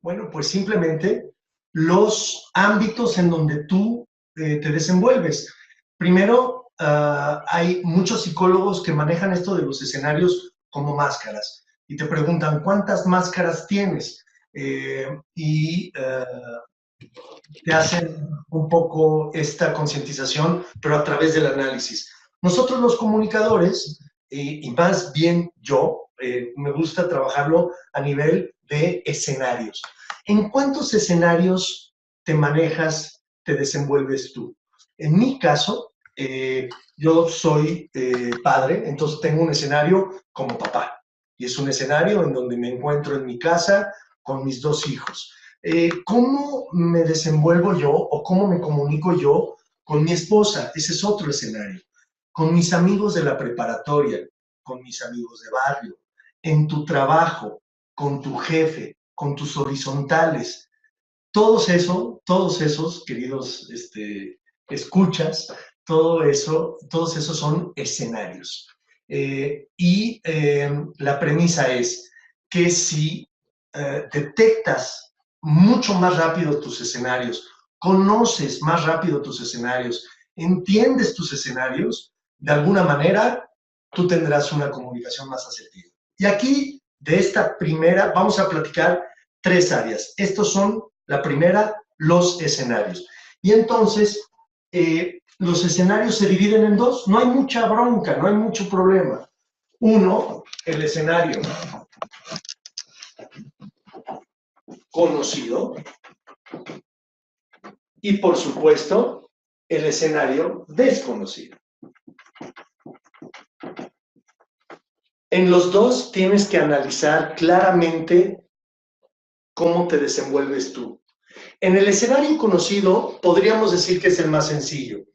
Bueno, pues simplemente los ámbitos en donde tú te desenvuelves. Primero, hay muchos psicólogos que manejan esto de los escenarios como máscaras y te preguntan, ¿cuántas máscaras tienes? Y te hacen un poco esta concientización, pero a través del análisis. Nosotros los comunicadores, y más bien yo, me gusta trabajarlo a nivel de escenarios. ¿En cuántos escenarios te manejas, te desenvuelves tú? En mi caso, yo soy padre, entonces tengo un escenario como papá. Y es un escenario en donde me encuentro en mi casa con mis dos hijos. ¿Cómo me desenvuelvo yo o cómo me comunico yo con mi esposa? Ese es otro escenario. Con mis amigos de la preparatoria, con mis amigos de barrio, en tu trabajo, con tu jefe, con tus horizontales. Todos esos, queridos escuchas, todos esos son escenarios. La premisa es que si detectas mucho más rápido tus escenarios, conoces más rápido tus escenarios, entiendes tus escenarios, de alguna manera tú tendrás una comunicación más asertiva. Y aquí, de esta primera, vamos a platicar tres áreas. Estos son, la primera, los escenarios. Y entonces, los escenarios se dividen en dos. No hay mucha bronca, no hay mucho problema. Uno, el escenario conocido y, por supuesto, el escenario desconocido. En los dos tienes que analizar claramente cómo te desenvuelves tú. En el escenario conocido podríamos decir que es el más sencillo,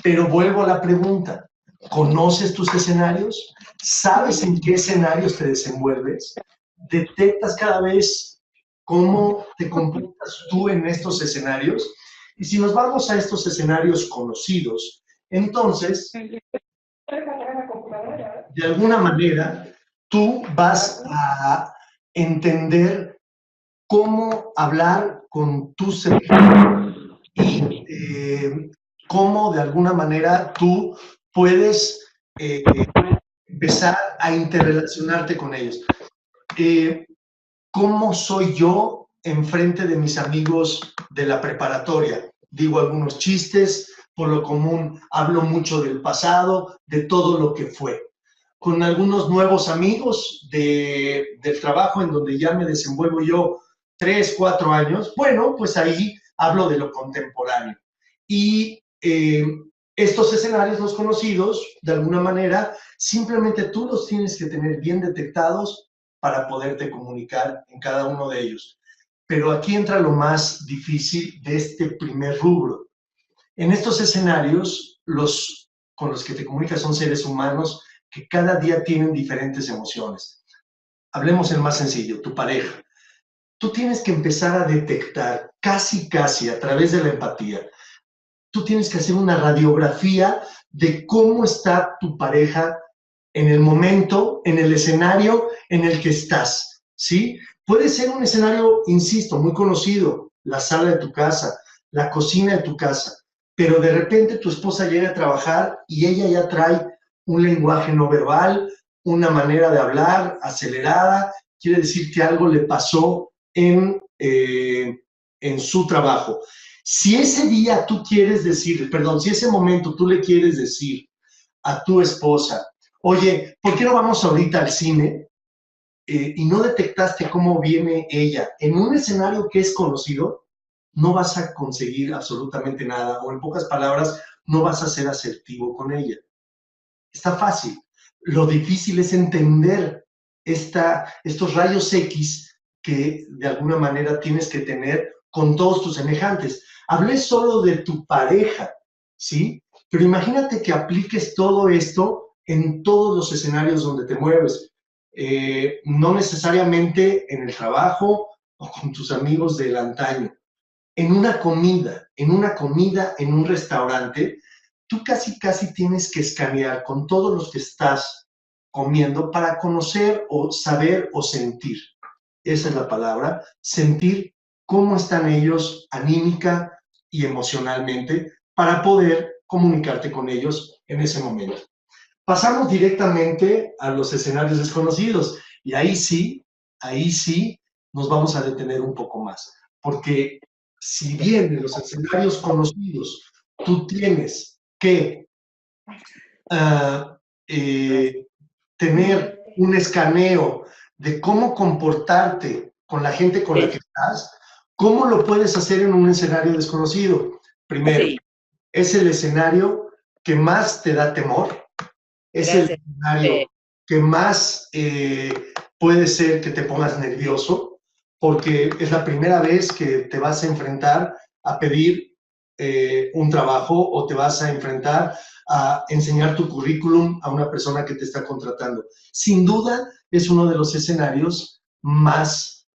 pero vuelvo a la pregunta, ¿conoces tus escenarios? ¿Sabes en qué escenarios te desenvuelves? ¿Detectas cada vez cómo te comportas tú en estos escenarios? Y si nos vamos a estos escenarios conocidos, entonces, de alguna manera, tú vas a entender cómo hablar con tus semejantes y cómo de alguna manera tú puedes empezar a interrelacionarte con ellos. ¿Cómo soy yo enfrente de mis amigos de la preparatoria? Digo algunos chistes, por lo común hablo mucho del pasado, de todo lo que fue. Con algunos nuevos amigos del trabajo en donde ya me desenvuelvo yo 3, 4 años, bueno, pues ahí hablo de lo contemporáneo. Y estos escenarios, los conocidos, de alguna manera, simplemente tú los tienes que tener bien detectados para poderte comunicar en cada uno de ellos. Pero aquí entra lo más difícil de este primer rubro. En estos escenarios, los con los que te comunicas son seres humanos que cada día tienen diferentes emociones. Hablemos el más sencillo, tu pareja. Tú tienes que empezar a detectar casi a través de la empatía. Tú tienes que hacer una radiografía de cómo está tu pareja en el momento, en el escenario en el que estás, ¿sí? Puede ser un escenario, insisto, muy conocido, la sala de tu casa, la cocina de tu casa, pero de repente tu esposa llega a trabajar y ella ya trae un lenguaje no verbal, una manera de hablar acelerada, quiere decir que algo le pasó en su trabajo. Si ese día tú quieres decir, perdón, si ese momento tú le quieres decir a tu esposa, oye, ¿por qué no vamos ahorita al cine? Y no detectaste cómo viene ella en un escenario que es conocido, no vas a conseguir absolutamente nada, o en pocas palabras, no vas a ser asertivo con ella. Está fácil. Lo difícil es entender estos rayos X que de alguna manera tienes que tener con todos tus semejantes. Hablé solo de tu pareja, ¿sí? Pero imagínate que apliques todo esto en todos los escenarios donde te mueves. No necesariamente en el trabajo o con tus amigos del antaño. En un restaurante, tú casi tienes que escanear con todos los que estás comiendo para conocer o saber o sentir. esa es la palabra, sentir cómo están ellos anímica y emocionalmente para poder comunicarte con ellos en ese momento. Pasamos directamente a los escenarios desconocidos y ahí sí nos vamos a detener un poco más, porque si bien en los escenarios conocidos tú tienes que tener un escaneo de cómo comportarte con la gente con la que estás, ¿cómo lo puedes hacer en un escenario desconocido? Primero, es el escenario que más te da temor, es el escenario que más puede ser que te pongas nervioso, porque es la primera vez que te vas a enfrentar a pedir un trabajo o te vas a enfrentar a enseñar tu currículum a una persona que te está contratando. Sin duda, es uno de los escenarios más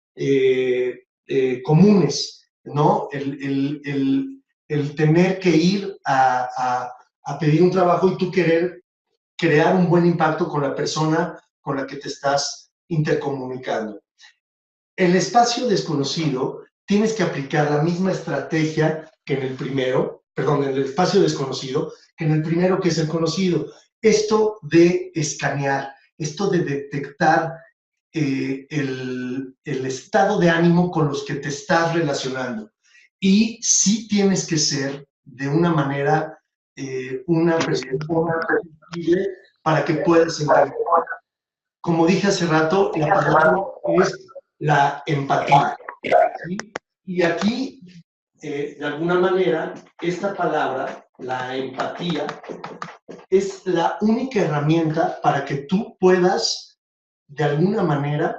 comunes, ¿no? El tener que ir a pedir un trabajo y tú querer crear un buen impacto con la persona con la que te estás intercomunicando. El espacio desconocido, tienes que aplicar la misma estrategia que en el primero, perdón, en el espacio desconocido, que en el primero que es el conocido. Esto de escanear, esto de detectar el estado de ánimo con los que te estás relacionando. Y sí tienes que ser de una manera, una persona para que puedas entender. Como dije hace rato, la palabra es la empatía, ¿sí? Y aquí, de alguna manera, esta palabra, la empatía, es la única herramienta para que tú puedas, de alguna manera,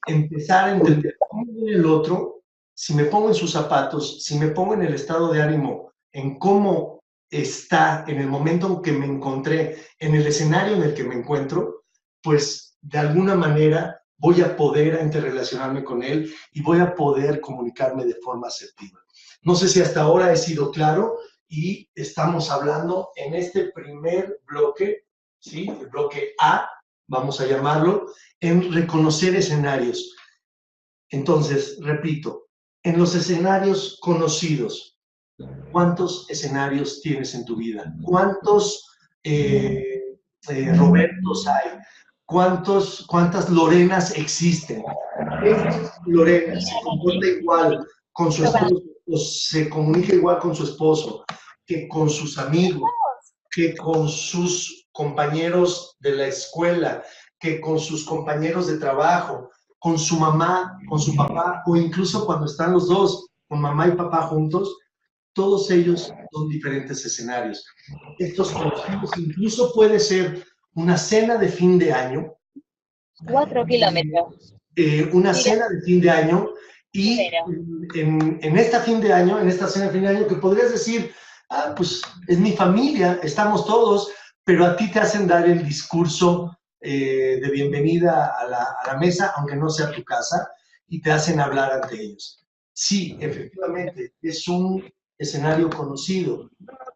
empezar a entender cómo viene el otro, si me pongo en sus zapatos, si me pongo en el estado de ánimo, en cómo está en el momento en que me encontré, en el escenario en el que me encuentro, pues de alguna manera voy a poder interrelacionarme con él y voy a poder comunicarme de forma asertiva. No sé si hasta ahora he sido claro y estamos hablando en este primer bloque, ¿sí? El bloque A, vamos a llamarlo, en reconocer escenarios. Entonces, repito, en los escenarios conocidos, ¿cuántos escenarios tienes en tu vida? ¿Cuántos Robertos hay? ¿Cuántas Lorenas existen? Esta Lorena se comporta igual con su esposo, o se comunica igual con su esposo, que con sus amigos, que con sus compañeros de la escuela, que con sus compañeros de trabajo, con su mamá, con su papá, o incluso cuando están los dos, con mamá y papá juntos, todos ellos son diferentes escenarios. Estos conocidos incluso puede ser una cena de fin de año. 4 kilómetros. Una cena de fin de año y en esta fin de año, en esta cena de fin de año, que podrías decir, ah, pues es mi familia, estamos todos, pero a ti te hacen dar el discurso de bienvenida a la mesa, aunque no sea tu casa, y te hacen hablar ante ellos. Sí, efectivamente, es un escenario conocido.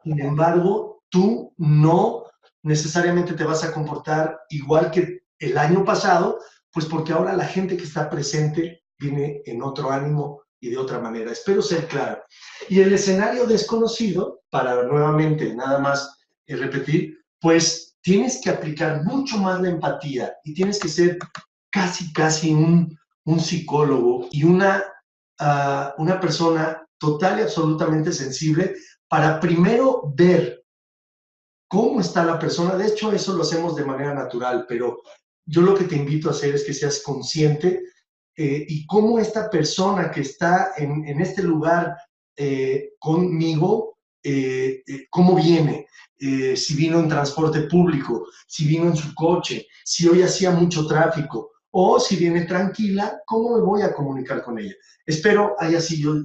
Sin embargo, tú no necesariamente te vas a comportar igual que el año pasado, pues porque ahora la gente que está presente viene en otro ánimo y de otra manera. Espero ser claro. Y el escenario desconocido, para nuevamente nada más repetir, pues tienes que aplicar mucho más la empatía y tienes que ser casi un psicólogo y una persona total y absolutamente sensible para primero ver cómo está la persona. De hecho, eso lo hacemos de manera natural, pero yo lo que te invito a hacer es que seas consciente y cómo esta persona que está en este lugar conmigo, cómo viene, si vino en transporte público, si vino en su coche, si hoy hacía mucho tráfico o si viene tranquila, ¿cómo me voy a comunicar con ella? Espero haya sido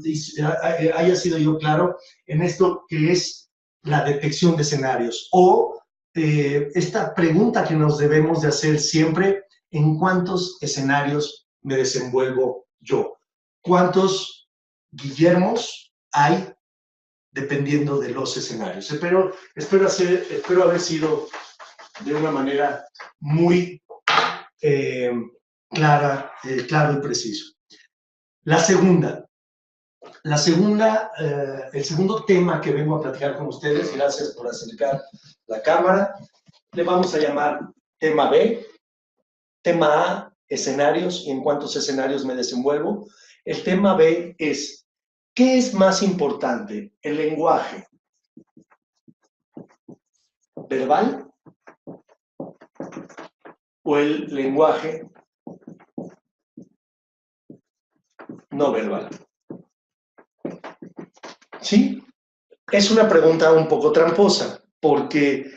yo claro en esto que es la detección de escenarios o esta pregunta que nos debemos de hacer siempre, ¿en cuántos escenarios me desenvuelvo yo? ¿Cuántos Guillermos hay dependiendo de los escenarios? Espero haber sido de una manera muy claro y preciso. El segundo tema que vengo a platicar con ustedes, gracias por acercar la cámara, le vamos a llamar tema B, tema A, escenarios y en cuántos escenarios me desenvuelvo. El tema B es, ¿qué es más importante? ¿El lenguaje verbal o el lenguaje no verbal? ¿Sí? Es una pregunta un poco tramposa, porque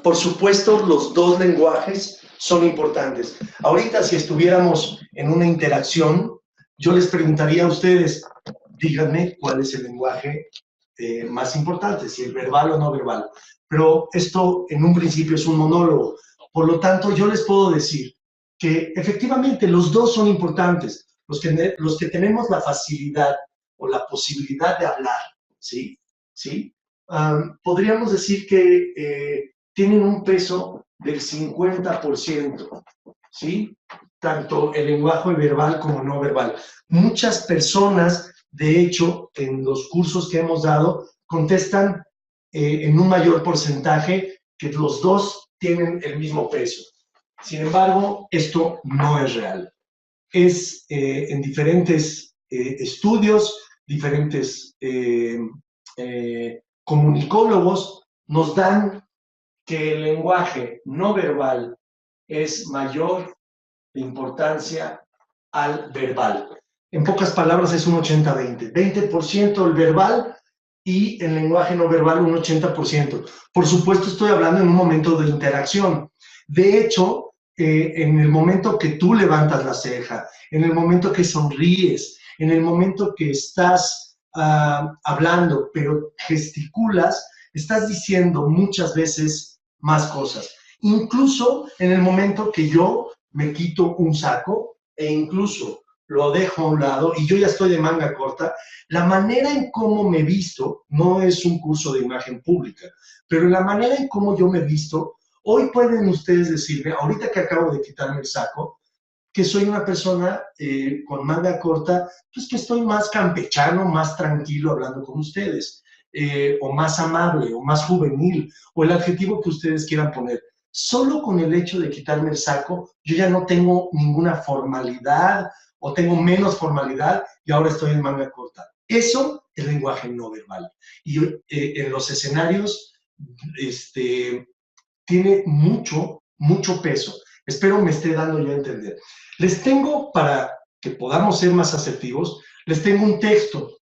por supuesto los dos lenguajes son importantes. Ahorita si estuviéramos en una interacción, yo les preguntaría a ustedes, díganme cuál es el lenguaje más importante, si el verbal o no verbal. Pero esto en un principio es un monólogo. Por lo tanto, yo les puedo decir que efectivamente los dos son importantes. Los que tenemos la facilidad o la posibilidad de hablar, ¿sí? ¿Sí? Podríamos decir que tienen un peso del 50%, ¿sí? Tanto el lenguaje verbal como no verbal. Muchas personas, de hecho, en los cursos que hemos dado, contestan en un mayor porcentaje que los dos tienen el mismo peso. Sin embargo, esto no es real. Es en diferentes estudios, diferentes comunicólogos nos dan que el lenguaje no verbal es mayor de importancia al verbal. En pocas palabras es un 80-20. 20% el verbal y el lenguaje no verbal un 80%. Por supuesto estoy hablando en un momento de interacción. De hecho, en el momento que tú levantas la ceja, en el momento que sonríes, en el momento que estás hablando, pero gesticulas, estás diciendo muchas veces más cosas. Incluso en el momento que yo me quito un saco e incluso lo dejo a un lado y yo ya estoy de manga corta, la manera en cómo me visto, no es un curso de imagen pública, pero la manera en cómo yo me visto, hoy pueden ustedes decirme, ahorita que acabo de quitarme el saco, que soy una persona con manga corta, pues que estoy más campechano, más tranquilo hablando con ustedes, o más amable, o más juvenil, o el adjetivo que ustedes quieran poner. Solo con el hecho de quitarme el saco, yo ya no tengo ninguna formalidad, o tengo menos formalidad, y ahora estoy en manga corta. Eso es lenguaje no verbal. Y en los escenarios, tiene mucho peso. Espero me esté dando yo a entender. Les tengo, para que podamos ser más asertivos, les tengo un texto.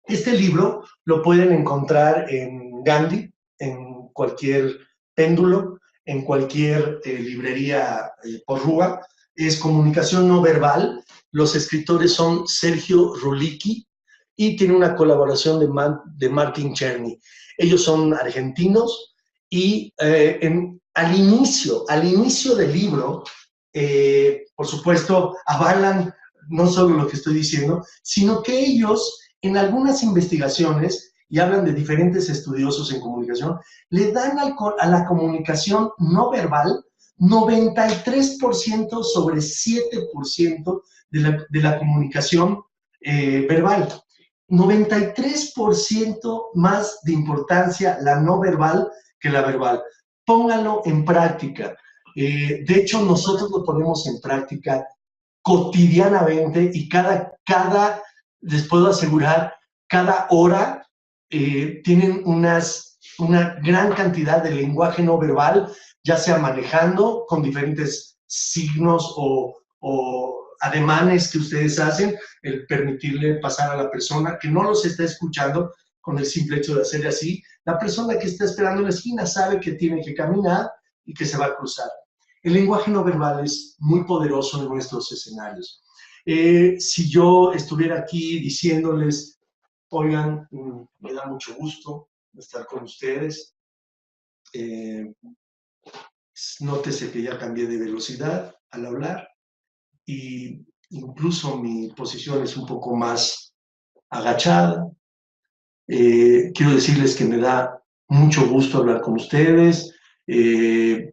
Este libro lo pueden encontrar en Gandhi, en cualquier péndulo, en cualquier librería porrúa. Es Comunicación no verbal. Los escritores son Sergio Rulicki y tiene una colaboración de Martin Cherny. Ellos son argentinos y al inicio del libro, por supuesto, avalan no solo lo que estoy diciendo, sino que ellos, en algunas investigaciones, y hablan de diferentes estudiosos en comunicación, le dan a la comunicación no verbal 93% sobre 7% de la comunicación verbal. 93% más de importancia la no verbal que la verbal. Póngalo en práctica. De hecho, nosotros lo ponemos en práctica cotidianamente y les puedo asegurar, cada hora tienen una gran cantidad de lenguaje no verbal, ya sea manejando con diferentes signos o ademanes que ustedes hacen, el permitirle pasar a la persona que no los está escuchando con el simple hecho de hacer así. La persona que está esperando en la esquina sabe que tiene que caminar y que se va a cruzar. El lenguaje no verbal es muy poderoso en nuestros escenarios. Si yo estuviera aquí diciéndoles, oigan, me da mucho gusto estar con ustedes, nótese que ya cambié de velocidad al hablar y incluso mi posición es un poco más agachada. Quiero decirles que me da mucho gusto hablar con ustedes. Estoy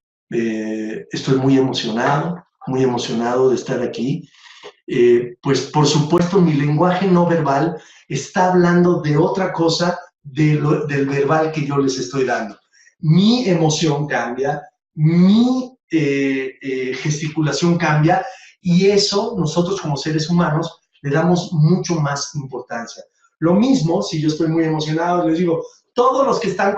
muy emocionado muy emocionado de estar aquí. Pues por supuesto mi lenguaje no verbal está hablando de otra cosa del verbal que yo les estoy dando. Mi emoción cambia, mi gesticulación cambia, y eso nosotros como seres humanos le damos mucho más importancia. Lo mismo si yo estoy muy emocionado, les digo, todos los que están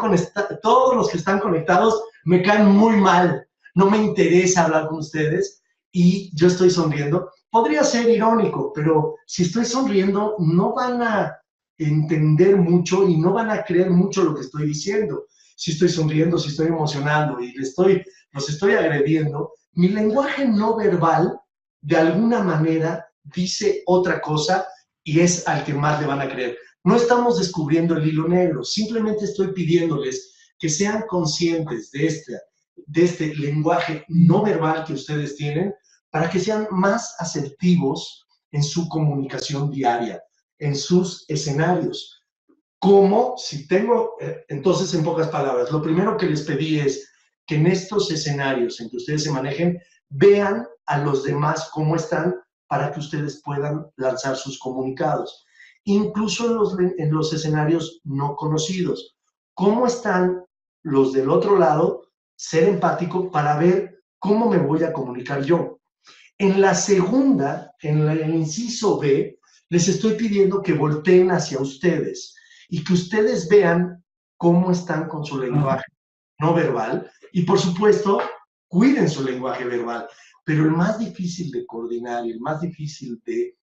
conectados me caen muy mal, no me interesa hablar con ustedes, y yo estoy sonriendo. Podría ser irónico, pero si estoy sonriendo no van a entender mucho y no van a creer mucho lo que estoy diciendo. Si estoy sonriendo, si estoy emocionando y los estoy agrediendo, mi lenguaje no verbal de alguna manera dice otra cosa y es al que más le van a creer. No estamos descubriendo el hilo negro, simplemente estoy pidiéndoles que sean conscientes de este lenguaje no verbal que ustedes tienen, para que sean más asertivos en su comunicación diaria, en sus escenarios. Como si tengo, entonces en pocas palabras, lo primero que les pedí es que en estos escenarios en que ustedes se manejen, vean a los demás cómo están para que ustedes puedan lanzar sus comunicados. Incluso en los escenarios no conocidos. ¿Cómo están los del otro lado? Ser empático para ver cómo me voy a comunicar yo. En la segunda, en el inciso B, les estoy pidiendo que volteen hacia ustedes y que ustedes vean cómo están con su lenguaje no verbal, y por supuesto, cuiden su lenguaje verbal. Pero el más difícil de coordinar y el más difícil de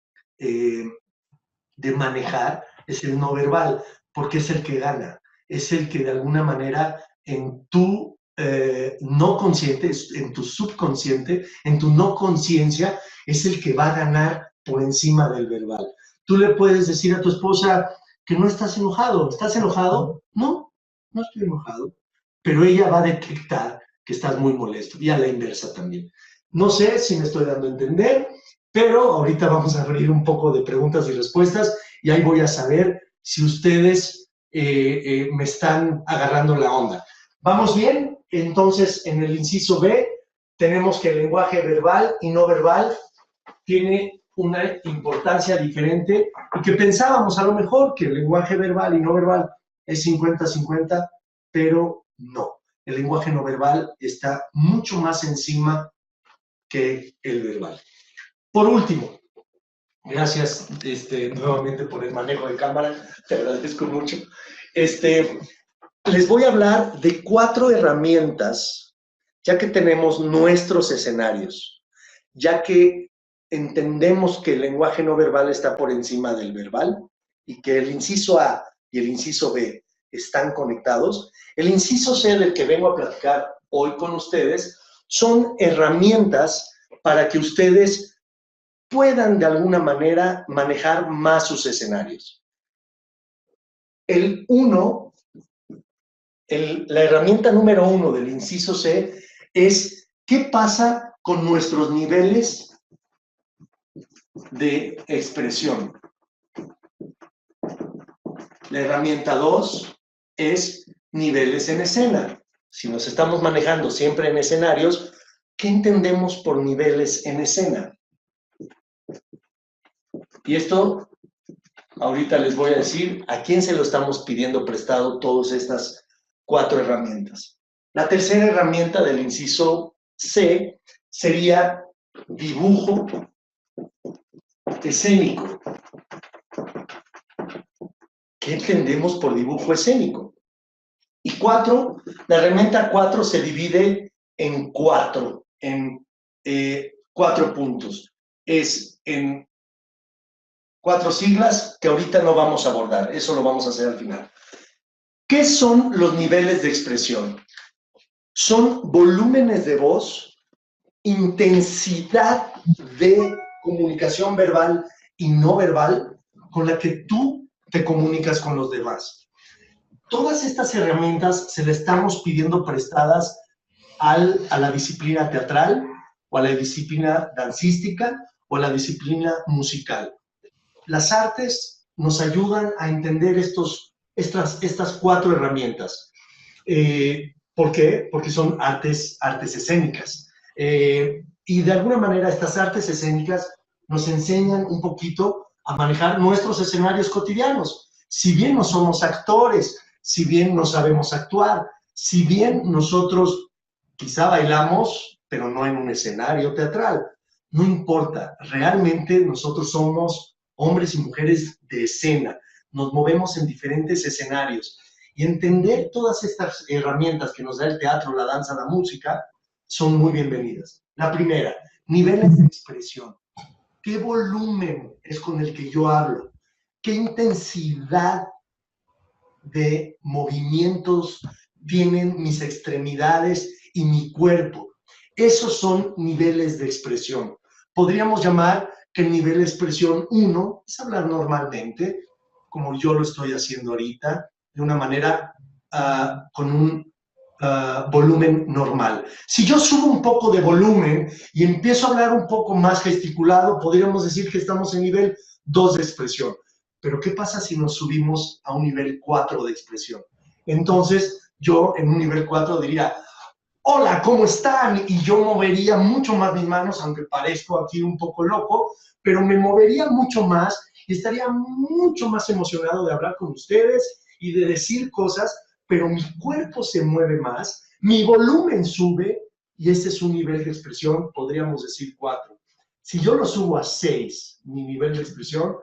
manejar es el no verbal, porque es el que gana, es el que de alguna manera en tu no consciente, en tu subconsciente, en tu no conciencia, es el que va a ganar por encima del verbal. Tú le puedes decir a tu esposa que no estás enojado. ¿Estás enojado? No, no estoy enojado. Pero ella va a detectar que estás muy molesto, y a la inversa también. No sé si me estoy dando a entender, pero ahorita vamos a abrir un poco de preguntas y respuestas, y ahí voy a saber si ustedes me están agarrando la onda. ¿Vamos bien? Entonces, en el inciso B, tenemos que el lenguaje verbal y no verbal tiene una importancia diferente, y que pensábamos a lo mejor que el lenguaje verbal y no verbal es 50-50, pero no. El lenguaje no verbal está mucho más encima que el verbal. Por último, gracias nuevamente por el manejo de cámara, te agradezco mucho. Les voy a hablar de 4 herramientas, ya que tenemos nuestros escenarios, ya que entendemos que el lenguaje no verbal está por encima del verbal y que el inciso A y el inciso B están conectados. El inciso C, del que vengo a platicar hoy con ustedes, son herramientas para que ustedes puedan de alguna manera manejar más sus escenarios. La herramienta número 1 del inciso C es ¿qué pasa con nuestros niveles de expresión? La herramienta 2 es niveles en escena. Si nos estamos manejando siempre en escenarios, ¿qué entendemos por niveles en escena? Y esto, ahorita les voy a decir a quién se lo estamos pidiendo prestado todas estas 4 herramientas. La tercera herramienta del inciso C sería dibujo escénico. ¿Qué entendemos por dibujo escénico? Y 4, la herramienta 4 se divide en 4 puntos. Es en 4 siglas que ahorita no vamos a abordar, eso lo vamos a hacer al final. ¿Qué son los niveles de expresión? Son volúmenes de voz, intensidad de comunicación verbal y no verbal con la que tú te comunicas con los demás. Todas estas herramientas se le estamos pidiendo prestadas a la disciplina teatral, o a la disciplina dancística, o a la disciplina musical. Las artes nos ayudan a entender estas 4 herramientas. ¿Por qué? Porque son artes escénicas. Y de alguna manera estas artes escénicas nos enseñan un poquito a manejar nuestros escenarios cotidianos. Si bien no somos actores, si bien no sabemos actuar, si bien nosotros quizá bailamos, pero no en un escenario teatral, no importa, realmente nosotros somos hombres y mujeres de escena, nos movemos en diferentes escenarios y entender todas estas herramientas que nos da el teatro, la danza, la música, son muy bienvenidas. La primera, niveles de expresión. ¿Qué volumen es con el que yo hablo? ¿Qué intensidad de movimientos tienen mis extremidades y mi cuerpo? Esos son niveles de expresión. Podríamos llamar que el nivel de expresión 1 es hablar normalmente, como yo lo estoy haciendo ahorita, de una manera con un volumen normal. Si yo subo un poco de volumen y empiezo a hablar un poco más gesticulado, podríamos decir que estamos en nivel 2 de expresión. Pero ¿qué pasa si nos subimos a un nivel 4 de expresión? Entonces, yo en un nivel 4 diría, hola, ¿cómo están? Y yo movería mucho más mis manos, aunque parezco aquí un poco loco, pero me movería mucho más y estaría mucho más emocionado de hablar con ustedes y de decir cosas, pero mi cuerpo se mueve más, mi volumen sube y ese es un nivel de expresión, podríamos decir 4. Si yo lo subo a 6, mi nivel de expresión,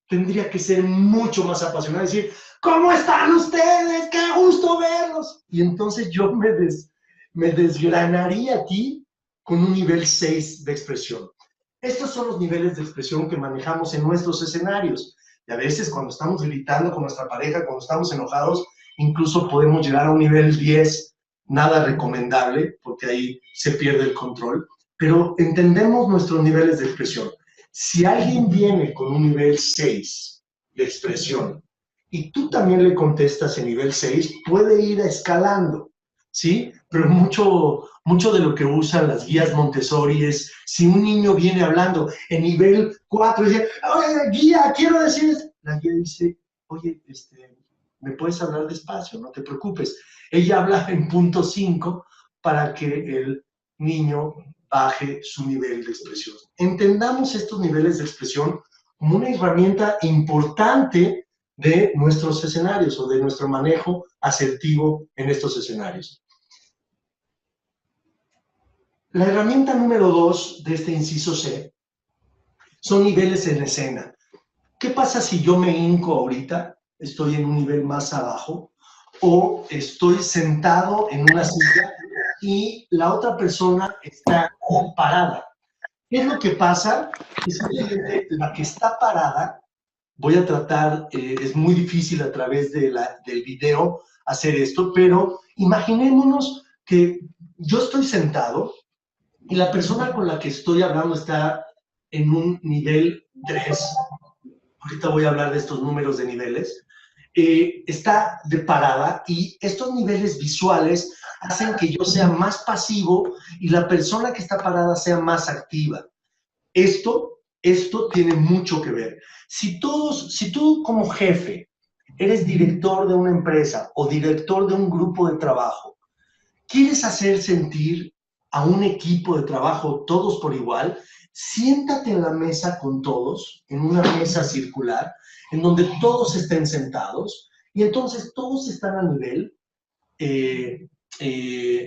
tendría que ser mucho más apasionado, decir, ¿cómo están ustedes? ¡Qué gusto verlos! Y entonces yo me desgranaría aquí con un nivel 6 de expresión. Estos son los niveles de expresión que manejamos en nuestros escenarios. Y a veces cuando estamos gritando con nuestra pareja, cuando estamos enojados, incluso podemos llegar a un nivel 10, nada recomendable, porque ahí se pierde el control. Pero entendemos nuestros niveles de expresión. Si alguien viene con un nivel 6 de expresión y tú también le contestas en nivel 6, puede ir escalando, ¿sí? Pero mucho de lo que usan las guías Montessori es, si un niño viene hablando en nivel 4 y dice, oye, guía, quiero decir, la guía dice, oye, ¿me puedes hablar despacio? No te preocupes. Ella habla en punto 5 para que el niño baje su nivel de expresión. Entendamos estos niveles de expresión como una herramienta importante de nuestros escenarios o de nuestro manejo asertivo en estos escenarios. La herramienta número 2 de este inciso C son niveles en escena. ¿Qué pasa si yo me hinco ahorita? Estoy en un nivel más abajo o estoy sentado en una silla y la otra persona está parada. ¿Qué es lo que pasa? Que simplemente la que está parada, voy a tratar, es muy difícil a través del video hacer esto, pero imaginémonos que yo estoy sentado y la persona con la que estoy hablando está en un nivel 3. Ahorita voy a hablar de estos números de niveles. Está de parada y estos niveles visuales hacen que yo sea más pasivo y la persona que está parada sea más activa. Esto tiene mucho que ver. Si tú como jefe eres director de una empresa o director de un grupo de trabajo, quieres hacer sentir a un equipo de trabajo todos por igual, siéntate en la mesa con todos, en una mesa circular, en donde todos estén sentados, y entonces todos están a nivel,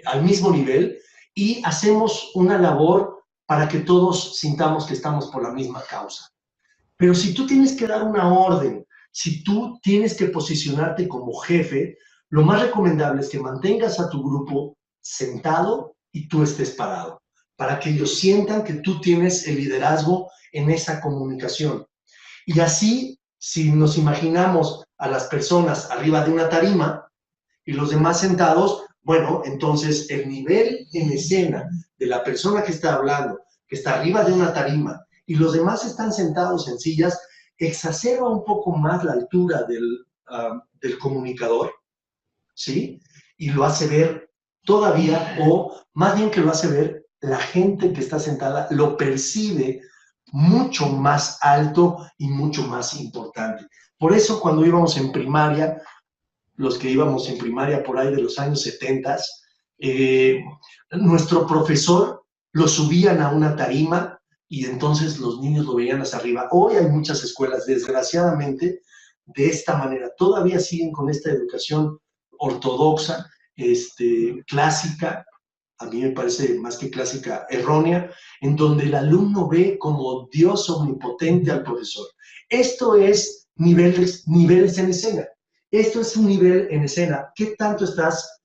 al mismo nivel, y hacemos una labor para que todos sintamos que estamos por la misma causa. Pero si tú tienes que dar una orden, si tú tienes que posicionarte como jefe, lo más recomendable es que mantengas a tu grupo sentado y tú estés parado, para que ellos sientan que tú tienes el liderazgo en esa comunicación. Y así, si nos imaginamos a las personas arriba de una tarima y los demás sentados, bueno, entonces el nivel en escena de la persona que está hablando, que está arriba de una tarima, y los demás están sentados en sillas, exacerba un poco más la altura del comunicador, ¿sí? Y lo hace ver todavía, o más bien que lo hace ver, la gente que está sentada lo percibe mucho más alto y mucho más importante. Por eso cuando íbamos en primaria, los que íbamos en primaria por ahí de los años 70, nuestro profesor lo subían a una tarima y entonces los niños lo veían hacia arriba. Hoy hay muchas escuelas, desgraciadamente, de esta manera. Todavía siguen con esta educación ortodoxa, clásica, a mí me parece más que clásica, errónea, en donde el alumno ve como Dios omnipotente al profesor. Esto es niveles en escena. Esto es un nivel en escena. ¿Qué tanto estás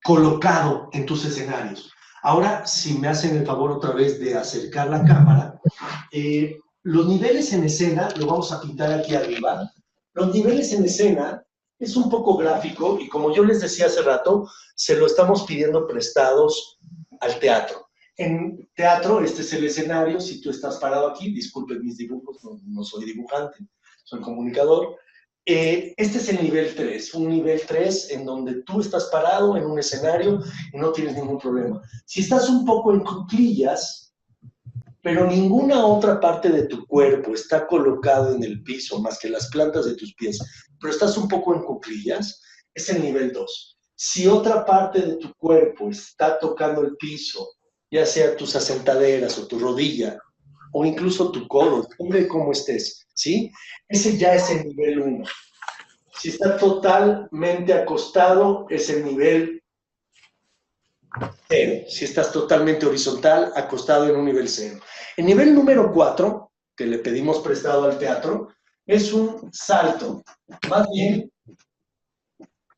colocado en tus escenarios? Ahora, si me hacen el favor otra vez de acercar la cámara, los niveles en escena, lo vamos a pintar aquí arriba. Los niveles en escena es un poco gráfico y como yo les decía hace rato, se lo estamos pidiendo prestados al teatro. En teatro, este es el escenario. Si tú estás parado aquí, disculpen mis dibujos, no soy dibujante, soy comunicador. Este es el nivel 3, un nivel 3 en donde tú estás parado en un escenario y no tienes ningún problema. Si estás un poco en cuclillas, pero ninguna otra parte de tu cuerpo está colocado en el piso más que las plantas de tus pies, pero estás un poco en cuclillas, es el nivel 2. Si otra parte de tu cuerpo está tocando el piso, ya sea tus asentaderas o tu rodilla, o incluso tu codo, depende cómo estés, ¿sí? Ese ya es el nivel 1. Si está totalmente acostado, es el nivel 0. Si estás totalmente horizontal, acostado en un nivel 0. El nivel número 4, que le pedimos prestado al teatro, es un salto. Más bien,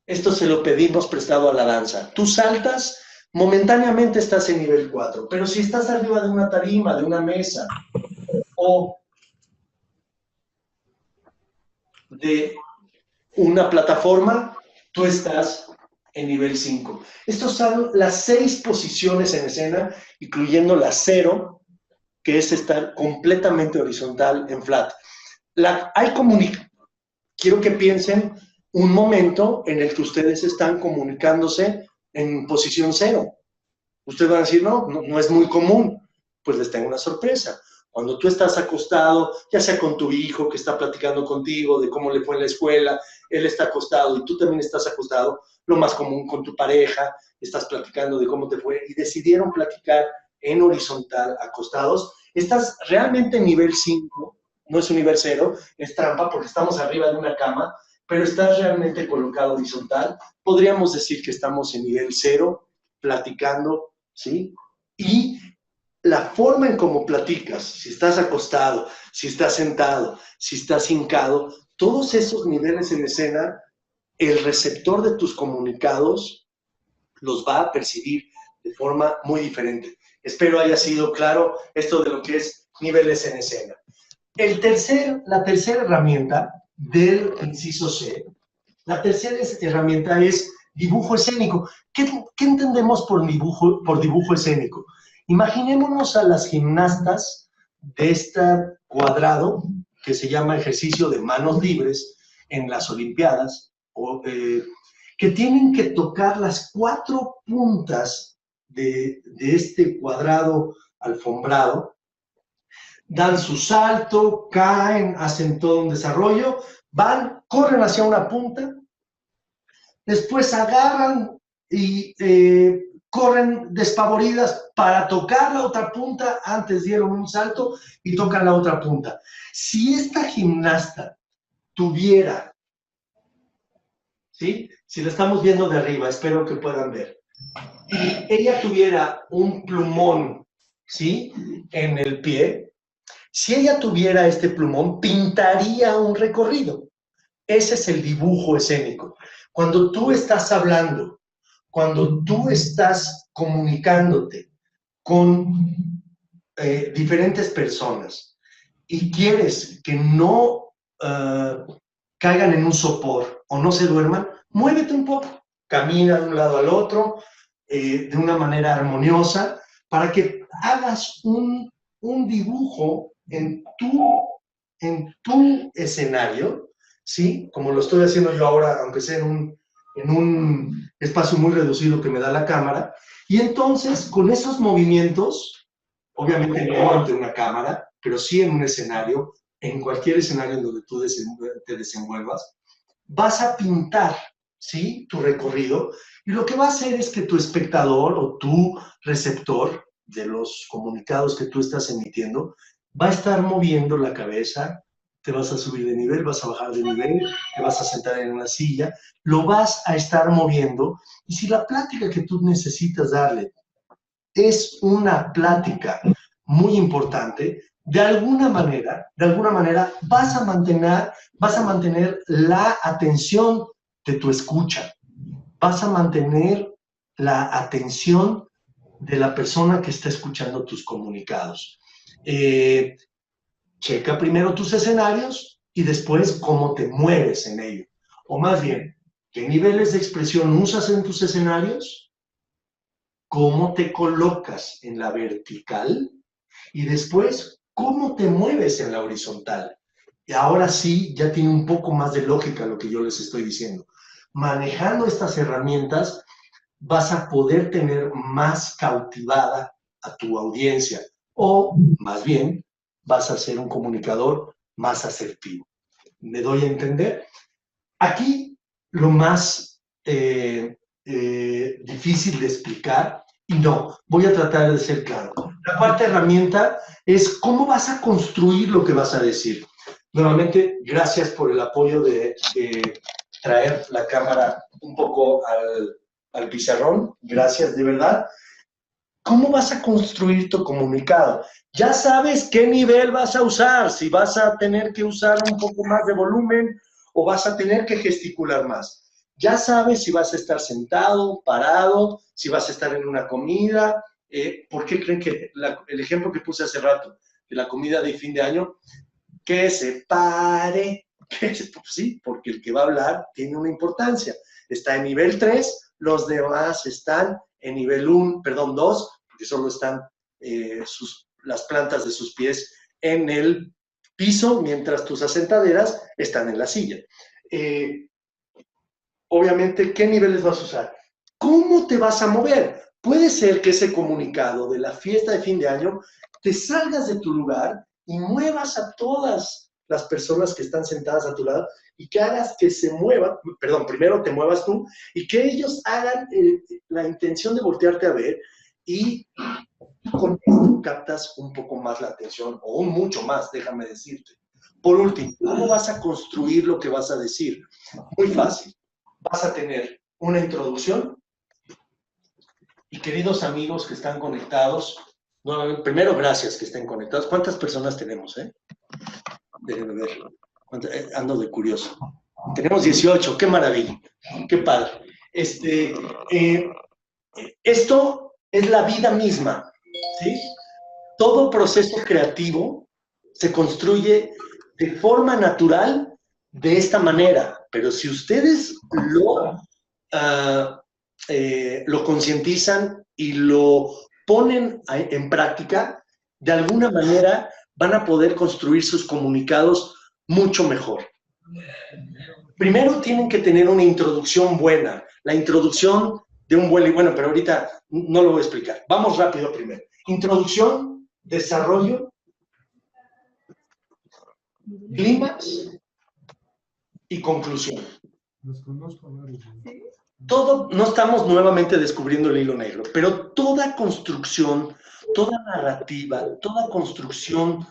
esto se lo pedimos prestado a la danza. Tú saltas, momentáneamente estás en nivel 4, pero si estás arriba de una tarima, de una mesa, o de una plataforma, tú estás en nivel 5. Estos son las 6 posiciones en escena, incluyendo la 0, que es estar completamente horizontal en flat. Quiero que piensen un momento en el que ustedes están comunicándose en posición 0. Ustedes van a decir, no es muy común. Pues les tengo una sorpresa. Cuando tú estás acostado, ya sea con tu hijo que está platicando contigo de cómo le fue en la escuela, él está acostado y tú también estás acostado, lo más común con tu pareja, estás platicando de cómo te fue y decidieron platicar en horizontal, acostados, estás realmente en nivel 5, no es un nivel 0, es trampa porque estamos arriba de una cama, pero estás realmente colocado horizontal. Podríamos decir que estamos en nivel 0, platicando, ¿sí? Y la forma en cómo platicas, si estás acostado, si estás sentado, si estás hincado, todos esos niveles en escena, el receptor de tus comunicados los va a percibir de forma muy diferente. Espero haya sido claro esto de lo que es niveles en escena. La tercera herramienta del inciso C, la tercera herramienta es dibujo escénico. ¿Qué entendemos por dibujo escénico? Imaginémonos a las gimnastas de este cuadrado que se llama ejercicio de manos libres en las Olimpiadas, que tienen que tocar las 4 puntas de este cuadrado alfombrado, dan su salto, caen, hacen todo un desarrollo, corren hacia una punta, después agarran y corren despavoridas para tocar la otra punta, antes dieron un salto y tocan la otra punta. Si esta gimnasta tuviera, ¿sí? Si la estamos viendo de arriba, espero que puedan ver, y ella tuviera un plumón, ¿sí? En el pie, si ella tuviera este plumón, pintaría un recorrido. Ese es el dibujo escénico. Cuando tú estás hablando, cuando tú estás comunicándote con diferentes personas y quieres que no caigan en un sopor o no se duerman, muévete un poco, camina de un lado al otro de una manera armoniosa para que hagas un dibujo en tu escenario, ¿sí? Como lo estoy haciendo yo ahora, aunque sea en un espacio muy reducido que me da la cámara, y entonces con esos movimientos, obviamente no ante una cámara, pero sí en un escenario, en cualquier escenario en donde tú te desenvuelvas, vas a pintar, ¿sí? Tu recorrido, Y lo que va a hacer es que tu espectador o tu receptor de los comunicados que tú estás emitiendo va a estar moviendo la cabeza, te vas a subir de nivel, vas a bajar de nivel, te vas a sentar en una silla, lo vas a estar moviendo. Y si la plática que tú necesitas darle es una plática muy importante, de alguna manera vas a mantener la atención de tu escucha, vas a mantener la atención de la persona que está escuchando tus comunicados. Checa primero tus escenarios y después cómo te mueves en ello. O más bien, ¿qué niveles de expresión usas en tus escenarios? ¿Cómo te colocas en la vertical? Y después, ¿cómo te mueves en la horizontal? Y ahora sí, ya tiene un poco más de lógica lo que yo les estoy diciendo. Manejando estas herramientas, vas a poder tener más cautivada a tu audiencia. O, más bien, vas a ser un comunicador más asertivo. ¿Me doy a entender? Aquí, lo más difícil de explicar, y no, voy a tratar de ser claro. La cuarta herramienta es cómo vas a construir lo que vas a decir. Nuevamente, gracias por el apoyo de traer la cámara un poco al pizarrón. Gracias, de verdad. ¿Cómo vas a construir tu comunicado? Ya sabes qué nivel vas a usar, si vas a tener que usar un poco más de volumen o vas a tener que gesticular más. Ya sabes si vas a estar sentado, parado, si vas a estar en una comida. ¿Por qué creen que el ejemplo que puse hace rato de la comida de fin de año, que se pare? Pues sí, porque el que va a hablar tiene una importancia. Está en nivel 3, los demás están en nivel 1, perdón, 2, porque solo están las plantas de sus pies en el piso, mientras tus asentaderas están en la silla. Obviamente, ¿qué niveles vas a usar? ¿Cómo te vas a mover? Puede ser que ese comunicado de la fiesta de fin de año te salgas de tu lugar y muevas a todas las personas que están sentadas a tu lado y que hagas que se muevan, perdón, primero te muevas tú y que ellos hagan la intención de voltearte a ver y con esto captas un poco más la atención o un mucho más, déjame decirte. Por último, ¿cómo vas a construir lo que vas a decir? Muy fácil. Vas a tener una introducción y queridos amigos que están conectados, primero gracias que estén conectados. ¿Cuántas personas tenemos? Déjenme ver. Ando de curioso. Tenemos 18, qué maravilla, qué padre. Esto es la vida misma, ¿sí? Todo proceso creativo se construye de forma natural de esta manera, pero si ustedes lo concientizan y lo ponen en práctica, de alguna manera van a poder construir sus comunicados mucho mejor. Primero tienen que tener una introducción buena, la introducción de un buen... Bueno, pero ahorita no lo voy a explicar. Vamos rápido primero. Introducción, desarrollo, clímax y conclusión. Los conozco a varios. Todo, no estamos nuevamente descubriendo el hilo negro, pero toda construcción, toda narrativa, toda construcción,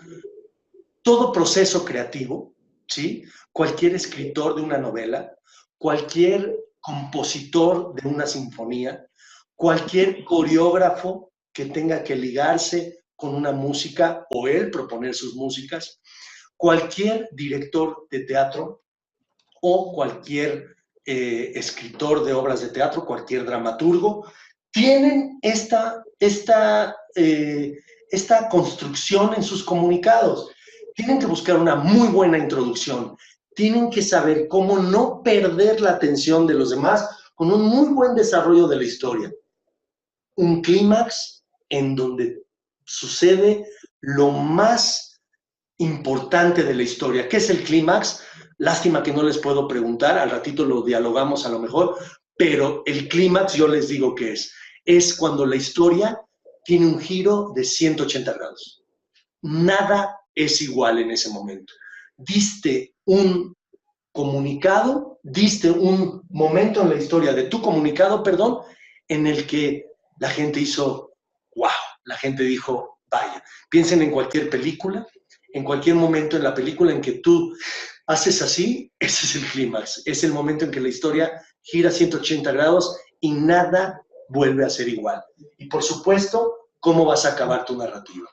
todo proceso creativo, ¿sí? Cualquier escritor de una novela, cualquier compositor de una sinfonía, cualquier coreógrafo que tenga que ligarse con una música o él proponer sus músicas, cualquier director de teatro o cualquier escritor de obras de teatro, cualquier dramaturgo, tienen esta construcción en sus comunicados. Tienen que buscar una muy buena introducción, tienen que saber cómo no perder la atención de los demás con un muy buen desarrollo de la historia. Un clímax en donde sucede lo más importante de la historia. ¿Qué es el clímax? Lástima que no les puedo preguntar, al ratito lo dialogamos a lo mejor, pero el clímax yo les digo que es cuando la historia tiene un giro de 180 grados. Nada es igual en ese momento. Diste un comunicado, diste un momento en la historia de tu comunicado, perdón, en el que la gente hizo, wow, la gente dijo, vaya. Piensen en cualquier película, en cualquier momento en la película en que tú haces así, ese es el clímax, es el momento en que la historia gira 180 grados y nada vuelve a ser igual. Y por supuesto, ¿cómo vas a acabar tu narrativa?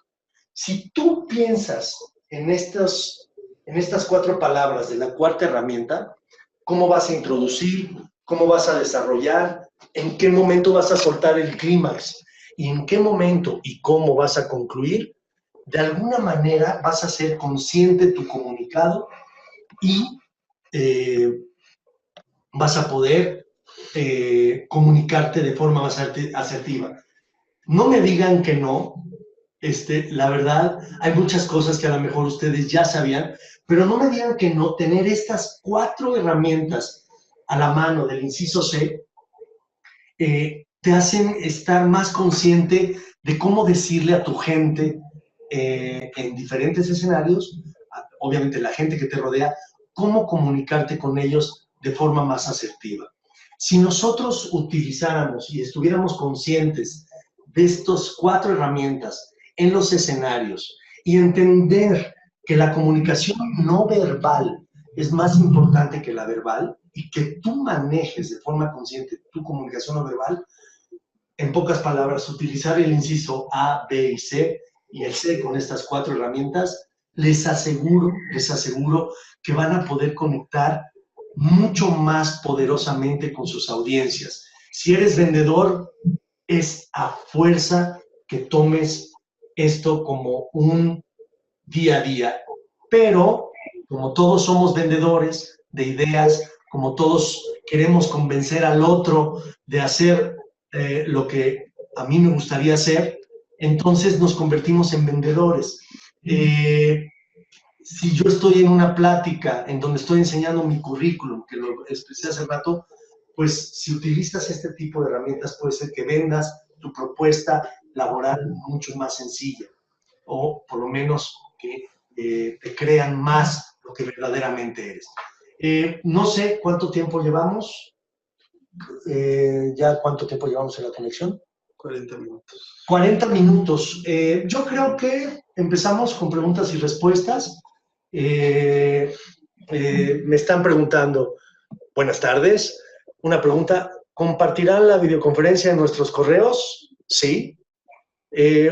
Si tú piensas en estas 4 palabras de la cuarta herramienta, ¿cómo vas a introducir? ¿Cómo vas a desarrollar? ¿En qué momento vas a soltar el clímax? ¿Y en qué momento y cómo vas a concluir? De alguna manera vas a ser consciente de tu comunicado y vas a poder comunicarte de forma más asertiva. No me digan que no. La verdad, hay muchas cosas que a lo mejor ustedes ya sabían, pero no me digan que no. Tener estas 4 herramientas a la mano del inciso C te hacen estar más consciente de cómo decirle a tu gente en diferentes escenarios, obviamente la gente que te rodea, cómo comunicarte con ellos de forma más asertiva. Si nosotros utilizáramos y estuviéramos conscientes de estas 4 herramientas en los escenarios y entender que la comunicación no verbal es más importante que la verbal y que tú manejes de forma consciente tu comunicación no verbal, en pocas palabras, utilizar el inciso A, B y C y el C con estas 4 herramientas, les aseguro que van a poder conectar mucho más poderosamente con sus audiencias. Si eres vendedor, es a fuerza que tomes esto como un día a día. Pero, como todos somos vendedores de ideas, como todos queremos convencer al otro de hacer lo que a mí me gustaría hacer, entonces nos convertimos en vendedores. Si yo estoy en una plática en donde estoy enseñando mi currículum, que lo expresé hace rato, pues si utilizas este tipo de herramientas puede ser que vendas tu propuesta laboral mucho más sencilla, o por lo menos que te crean más lo que verdaderamente eres. No sé cuánto tiempo llevamos, ya cuánto tiempo llevamos en la conexión. 40 minutos. 40 minutos. Yo creo que empezamos con preguntas y respuestas. Me están preguntando, buenas tardes, una pregunta, ¿compartirán la videoconferencia en nuestros correos? Sí.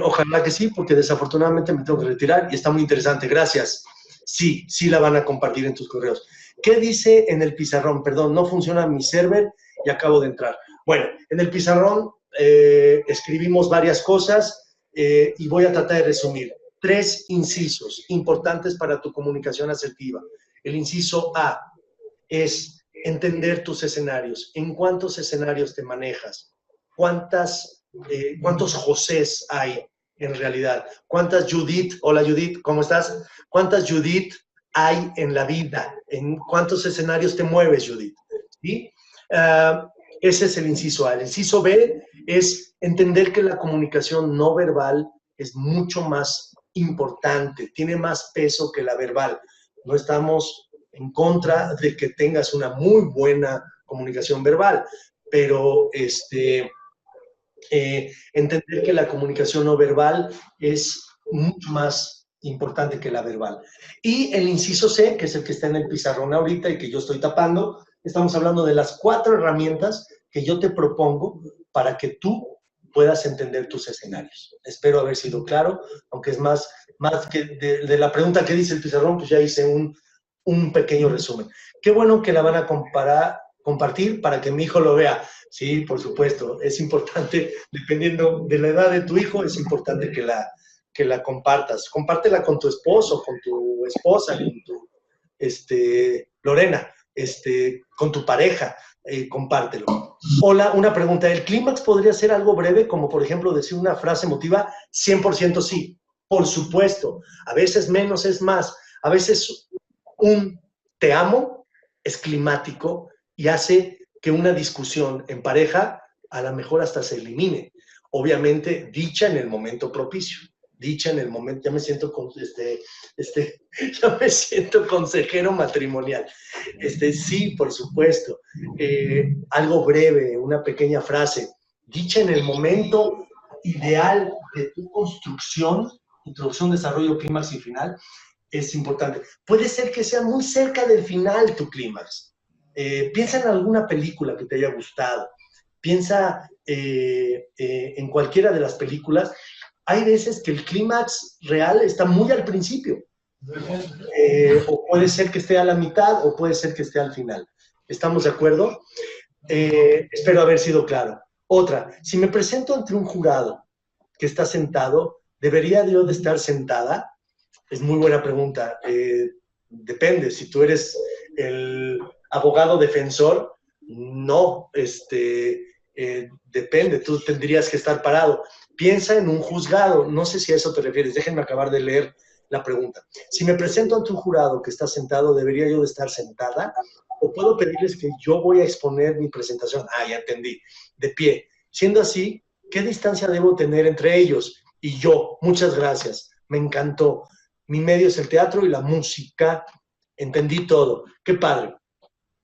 Ojalá que sí, porque desafortunadamente me tengo que retirar y está muy interesante, gracias. Sí, sí la van a compartir en tus correos. ¿Qué dice en el pizarrón? Perdón, no funciona mi server y acabo de entrar. Bueno, en el pizarrón escribimos varias cosas y voy a tratar de resumir. 3 incisos importantes para tu comunicación asertiva. El inciso A es entender tus escenarios. ¿En cuántos escenarios te manejas? ¿Cuántos Josés hay en realidad? ¿Cuántas Judith? Hola Judith, ¿cómo estás? ¿Cuántas Judith hay en la vida? ¿En cuántos escenarios te mueves, Judith? ¿Sí? Ese es el inciso A. El inciso B es entender que la comunicación no verbal es mucho más importante, tiene más peso que la verbal. No estamos en contra de que tengas una muy buena comunicación verbal, pero entender que la comunicación no verbal es mucho más importante que la verbal. Y el inciso C, que es el que está en el pizarrón ahorita y que yo estoy tapando, estamos hablando de las 4 herramientas que yo te propongo para que tú puedas entender tus escenarios. Espero haber sido claro, aunque es más que de la pregunta que dice el pizarrón, pues ya hice un pequeño resumen. Qué bueno que la van a compartir para que mi hijo lo vea. Sí, por supuesto, es importante, dependiendo de la edad de tu hijo, es importante que la compartas. Compártela con tu esposo, con tu esposa, con tu, Lorena, con tu pareja, compártelo. Hola, una pregunta, ¿el clímax podría ser algo breve, como por ejemplo decir una frase emotiva? 100% sí, por supuesto. A veces menos es más. A veces un te amo es climático y hace que una discusión en pareja a lo mejor hasta se elimine. Obviamente, dicha en el momento propicio. dicha en el momento. Ya me siento ya me siento consejero matrimonial. Sí, por supuesto. Algo breve, una pequeña frase. Dicha en el momento ideal de tu construcción, introducción, desarrollo, clímax y final, es importante. Puede ser que sea muy cerca del final tu clímax. Piensa en alguna película que te haya gustado. Piensa en cualquiera de las películas. Hay veces que el clímax real está muy al principio. O puede ser que esté a la mitad o puede ser que esté al final. ¿Estamos de acuerdo? Espero haber sido claro. Otra, si me presento ante un jurado que está sentado, ¿debería yo de estar sentada? Es muy buena pregunta. Depende. Si tú eres el abogado defensor, no. Depende. Tú tendrías que estar parado. Piensa en un juzgado. No sé si a eso te refieres. Déjenme acabar de leer la pregunta. Si me presento ante un jurado que está sentado, ¿debería yo de estar sentada? ¿O puedo pedirles que yo voy a exponer mi presentación? Ah, ya entendí. De pie. Siendo así, ¿qué distancia debo tener entre ellos y yo? Muchas gracias. Me encantó. Mi medio es el teatro y la música. Entendí todo. Qué padre.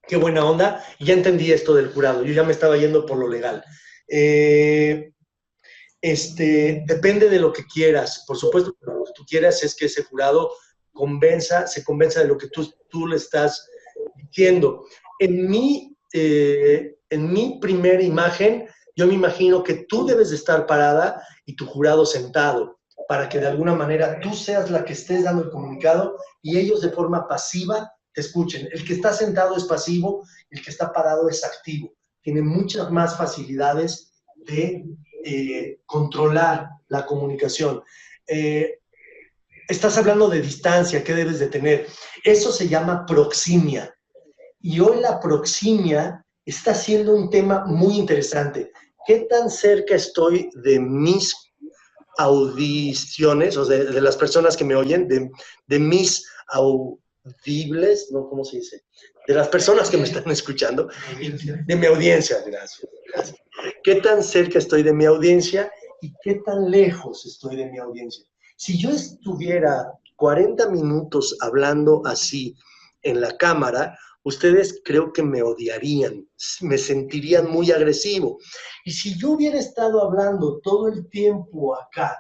Qué buena onda. Y ya entendí esto del jurado. Yo ya me estaba yendo por lo legal. Depende de lo que quieras. Por supuesto, lo que tú quieras es que ese jurado se convenza de lo que tú le estás diciendo. En mi primera imagen, yo me imagino que tú debes de estar parada y tu jurado sentado, para que de alguna manera tú seas la que estés dando el comunicado y ellos de forma pasiva te escuchen. El que está sentado es pasivo, el que está parado es activo. Tiene muchas más facilidades de controlar la comunicación. Estás hablando de distancia, ¿qué debes de tener? Eso se llama proximia. Y hoy la proximia está siendo un tema muy interesante. ¿Qué tan cerca estoy de mis audiciones, o sea, de las personas que me oyen, de mis audibles, ¿no? ¿Cómo se dice? De las personas que me están escuchando, de mi audiencia, gracias. ¿Qué tan cerca estoy de mi audiencia y qué tan lejos estoy de mi audiencia? Si yo estuviera 40 minutos hablando así en la cámara, ustedes creo que me odiarían, me sentirían muy agresivo. Y si yo hubiera estado hablando todo el tiempo acá,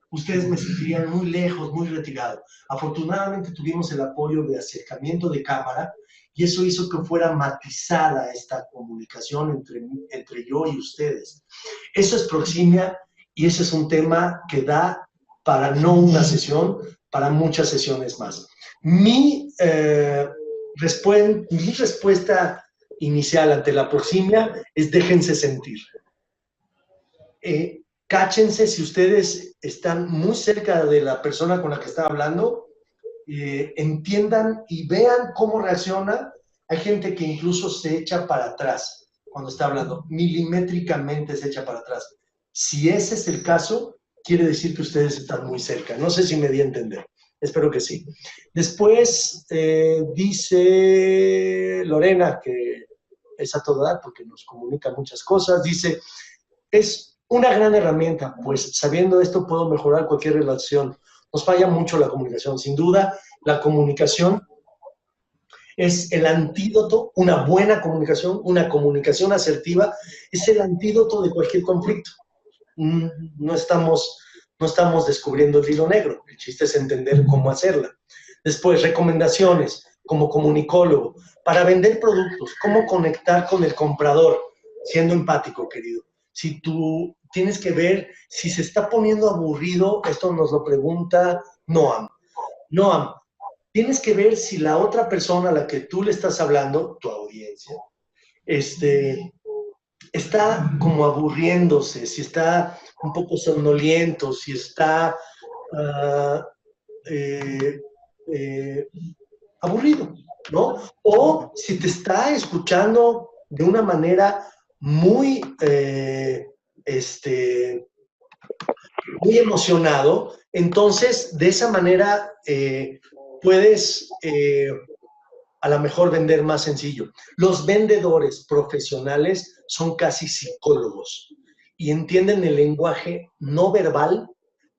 ustedes me sentirían muy lejos, muy retirado. Afortunadamente tuvimos el apoyo de acercamiento de cámara y eso hizo que fuera matizada esta comunicación entre yo y ustedes. Eso es proximia y ese es un tema que da para no una sesión, para muchas sesiones más. Mi respuesta inicial ante la proximia es déjense sentir. Cáchense si ustedes están muy cerca de la persona con la que está hablando, entiendan y vean cómo reacciona. Hay gente que incluso se echa para atrás cuando está hablando, milimétricamente se echa para atrás. Si ese es el caso, quiere decir que ustedes están muy cerca. No sé si me di a entender. Espero que sí. Después dice Lorena, que es a toda edad porque nos comunica muchas cosas, dice, es una gran herramienta, pues sabiendo esto puedo mejorar cualquier relación. Nos falla mucho la comunicación. Sin duda, la comunicación es el antídoto, una buena comunicación, una comunicación asertiva, es el antídoto de cualquier conflicto. No estamos descubriendo el hilo negro, el chiste es entender cómo hacerla. Después, recomendaciones como comunicólogo, para vender productos, cómo conectar con el comprador, siendo empático, querido. Si tú tienes que ver si se está poniendo aburrido, esto nos lo pregunta Noam. Noam, tienes que ver si la otra persona a la que tú le estás hablando, tu audiencia, está como aburriéndose, si está un poco somnoliento, si está aburrido, ¿no? O si te está escuchando de una manera muy, muy emocionado, entonces de esa manera puedes a lo mejor vender más sencillo. Los vendedores profesionales son casi psicólogos y entienden el lenguaje no verbal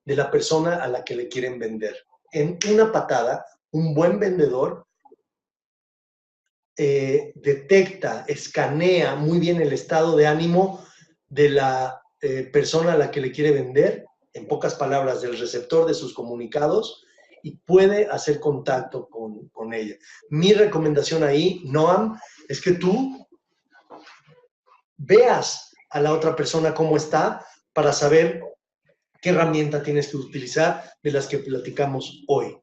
de la persona a la que le quieren vender. En una patada, un buen vendedor detecta, escanea muy bien el estado de ánimo de la persona a la que le quiere vender, en pocas palabras, del receptor de sus comunicados, y puede hacer contacto con ella. Mi recomendación ahí, Noam, es que tú veas a la otra persona cómo está para saber qué herramienta tienes que utilizar de las que platicamos hoy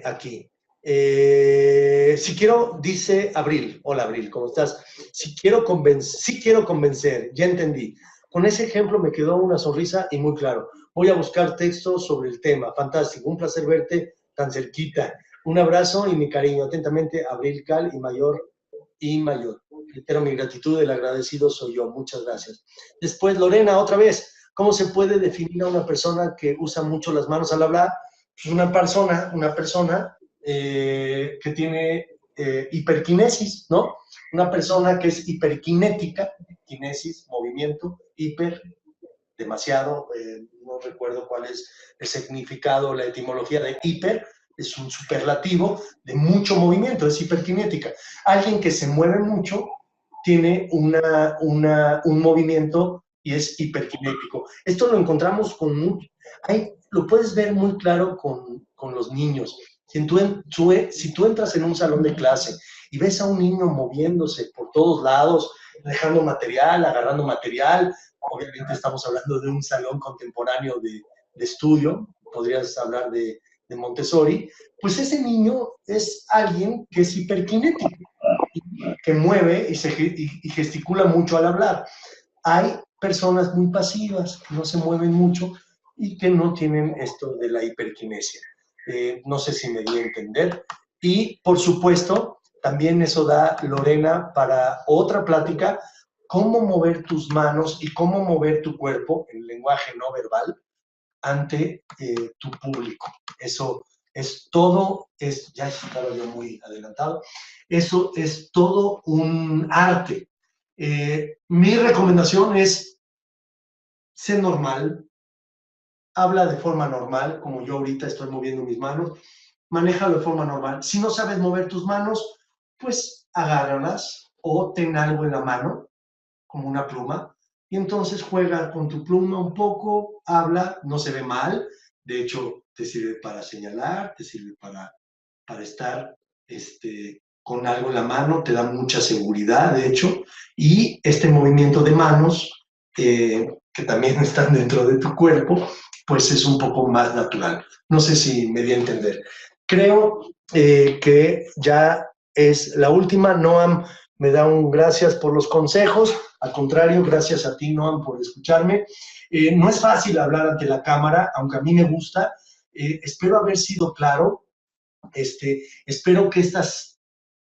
aquí. Si quiero, dice Abril, hola Abril, ¿cómo estás? Si quiero convencer, ya entendí. Con ese ejemplo me quedó una sonrisa y muy claro. Voy a buscar textos sobre el tema. Fantástico, un placer verte tan cerquita. Un abrazo y mi cariño. Atentamente, Abril Cal y Mayor. Reitero mi gratitud, el agradecido soy yo. Muchas gracias. Después, Lorena, otra vez. ¿Cómo se puede definir a una persona que usa mucho las manos al hablar? Pues una persona que tiene hiperquinesis, ¿no? Una persona que es hiperquinética, quinesis, movimiento, hiper, demasiado, no recuerdo cuál es el significado, la etimología de hiper, es un superlativo de mucho movimiento, es hiperquinética. Alguien que se mueve mucho tiene un movimiento y es hiperkinético. Esto lo encontramos lo puedes ver muy claro con los niños. Si tú entras en un salón de clase y ves a un niño moviéndose por todos lados, dejando material, agarrando material, obviamente estamos hablando de un salón contemporáneo de estudio, podrías hablar de Montessori, pues ese niño es alguien que es hiperkinético, que mueve y gesticula mucho al hablar. Hay personas muy pasivas que no se mueven mucho y que no tienen esto de la hiperquinesia. No sé si me di a entender. Y, por supuesto, también eso da, Lorena, para otra plática, cómo mover tus manos y cómo mover tu cuerpo, el lenguaje no verbal, ante tu público. Eso es todo, ya estaba yo muy adelantado, eso es todo un arte. Mi recomendación es ser normal, habla de forma normal, como yo ahorita estoy moviendo mis manos, manéjalo de forma normal. Si no sabes mover tus manos, pues agárralas o ten algo en la mano, como una pluma, y entonces juega con tu pluma un poco, habla, no se ve mal, de hecho te sirve para señalar, te sirve para estar con algo en la mano, te da mucha seguridad, de hecho, y este movimiento de manos, que también están dentro de tu cuerpo, pues es un poco más natural. No sé si me di a entender. Creo que ya es la última. Noam me da un gracias por los consejos. Al contrario, gracias a ti, Noam, por escucharme. No es fácil hablar ante la cámara, aunque a mí me gusta. Espero haber sido claro. Espero que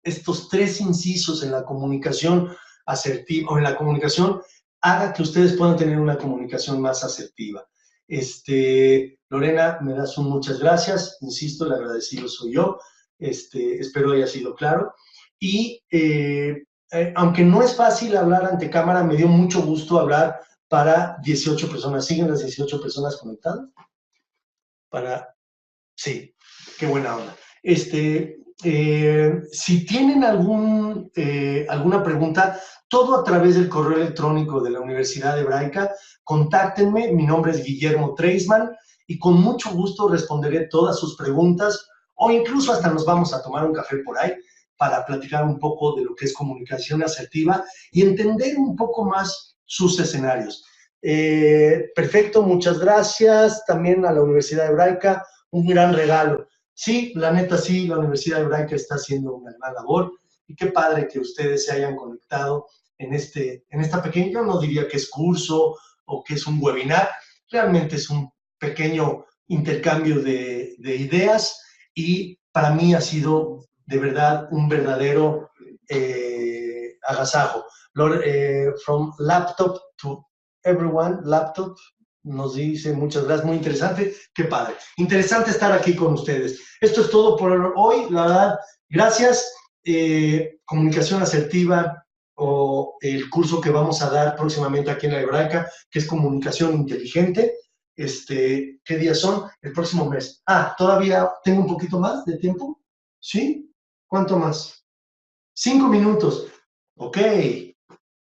estos 3 incisos en la comunicación asertiva o en la comunicación haga que ustedes puedan tener una comunicación más asertiva. Lorena, me das muchas gracias. Insisto, el agradecido soy yo. Espero haya sido claro. Y aunque no es fácil hablar ante cámara, me dio mucho gusto hablar para 18 personas. ¿Siguen las 18 personas conectadas? Sí, qué buena onda. Si tienen alguna pregunta, todo a través del correo electrónico de la Universidad Hebraica, contáctenme, mi nombre es Guillermo Treisman y con mucho gusto responderé todas sus preguntas o incluso hasta nos vamos a tomar un café por ahí para platicar un poco de lo que es comunicación asertiva y entender un poco más sus escenarios. Perfecto, muchas gracias también a la Universidad Hebraica, un gran regalo. Sí, la neta sí, la Universidad Hebraica está haciendo una gran labor y qué padre que ustedes se hayan conectado en esta pequeña, yo no diría que es curso o que es un webinar, realmente es un pequeño intercambio de ideas y para mí ha sido de verdad un verdadero agasajo. From laptop to everyone, laptop, nos dice muchas gracias, muy interesante, qué padre. Interesante estar aquí con ustedes. Esto es todo por hoy, la verdad, gracias. Comunicación asertiva o el curso que vamos a dar próximamente aquí en la Hebraica, que es comunicación inteligente. ¿qué días son? El próximo mes. Ah, ¿todavía tengo un poquito más de tiempo? ¿Sí? ¿Cuánto más? 5 minutos. Ok.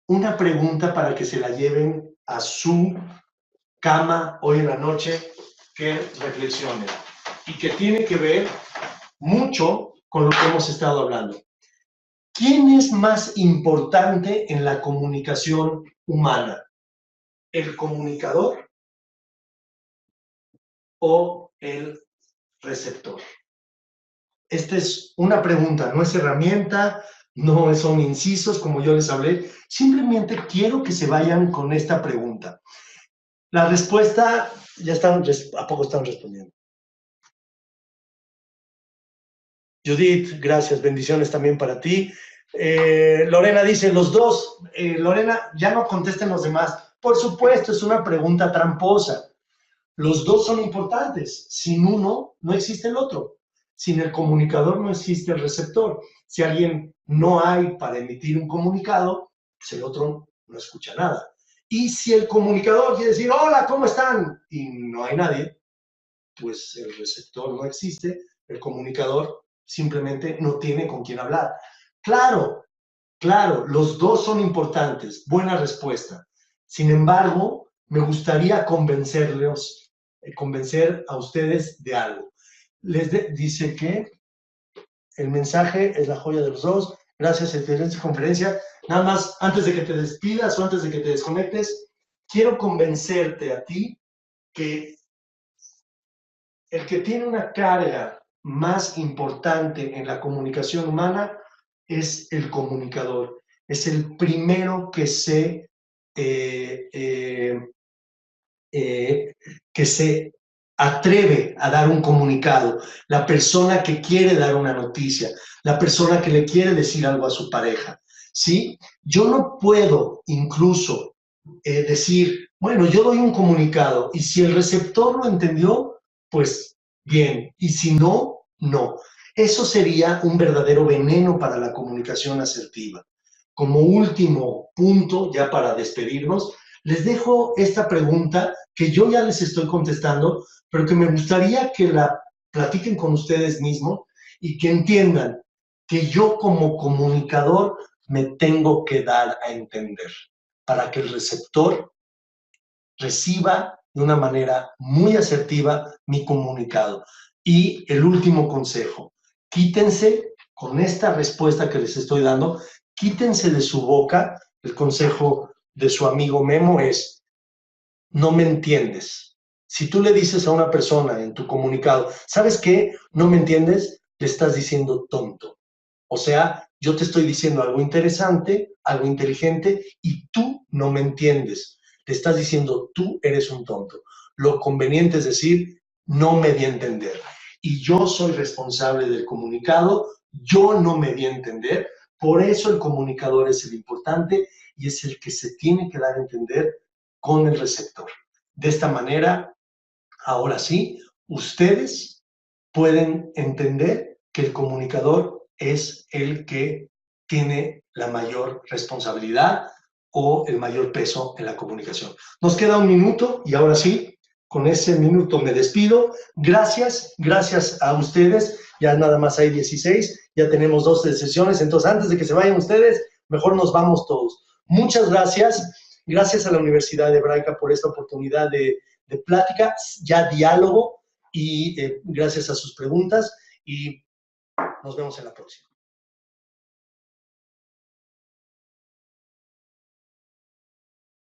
Una pregunta para que se la lleven a su cama hoy en la noche, que reflexionen y que tiene que ver mucho con lo que hemos estado hablando. ¿Quién es más importante en la comunicación humana? ¿El comunicador o el receptor? Esta es una pregunta, no es herramienta, no son incisos como yo les hablé, simplemente quiero que se vayan con esta pregunta. La respuesta, ya están, ¿a poco están respondiendo? Judith, gracias, bendiciones también para ti. Lorena dice, los dos. Lorena, ya no contesten los demás. Por supuesto, es una pregunta tramposa. Los dos son importantes. Sin uno, no existe el otro. Sin el comunicador, no existe el receptor. Si alguien no hay para emitir un comunicado, pues el otro no escucha nada. Y si el comunicador quiere decir, hola, ¿cómo están? Y no hay nadie, pues el receptor no existe, el comunicador simplemente no tiene con quién hablar. Claro, claro, los dos son importantes, buena respuesta. Sin embargo, me gustaría convencer a ustedes de algo. Dice que el mensaje es la joya de los dos. Gracias, excelente conferencia. Nada más, antes de que te despidas o antes de que te desconectes, quiero convencerte a ti que el que tiene una carga más importante en la comunicación humana es el comunicador. Es el primero que se atreve a dar un comunicado, la persona que quiere dar una noticia, la persona que le quiere decir algo a su pareja, ¿sí? Yo no puedo incluso decir, bueno, yo doy un comunicado y si el receptor lo entendió, pues bien, y si no, no. Eso sería un verdadero veneno para la comunicación asertiva. Como último punto, ya para despedirnos, les dejo esta pregunta que yo ya les estoy contestando, pero que me gustaría que la platiquen con ustedes mismos y que entiendan que yo como comunicador me tengo que dar a entender para que el receptor reciba de una manera muy asertiva mi comunicado. Y el último consejo, quítense con esta respuesta que les estoy dando, quítense de su boca, el consejo de su amigo Memo es, no me entiendes. Si tú le dices a una persona en tu comunicado, ¿sabes qué? No me entiendes, le estás diciendo tonto. O sea, yo te estoy diciendo algo interesante, algo inteligente, y tú no me entiendes. Le estás diciendo, tú eres un tonto. Lo conveniente es decir, no me di a entender. Y yo soy responsable del comunicado, yo no me di a entender, por eso el comunicador es el importante y es el que se tiene que dar a entender con el receptor. De esta manera, ahora sí, ustedes pueden entender que el comunicador es el que tiene la mayor responsabilidad o el mayor peso en la comunicación. Nos queda un minuto y ahora sí, con ese minuto me despido. Gracias a ustedes. Ya nada más hay 16, ya tenemos 12 sesiones, entonces antes de que se vayan ustedes, mejor nos vamos todos. Muchas gracias. Gracias a la Universidad Hebraica por esta oportunidad de plática, ya diálogo, y gracias a sus preguntas, y nos vemos en la próxima.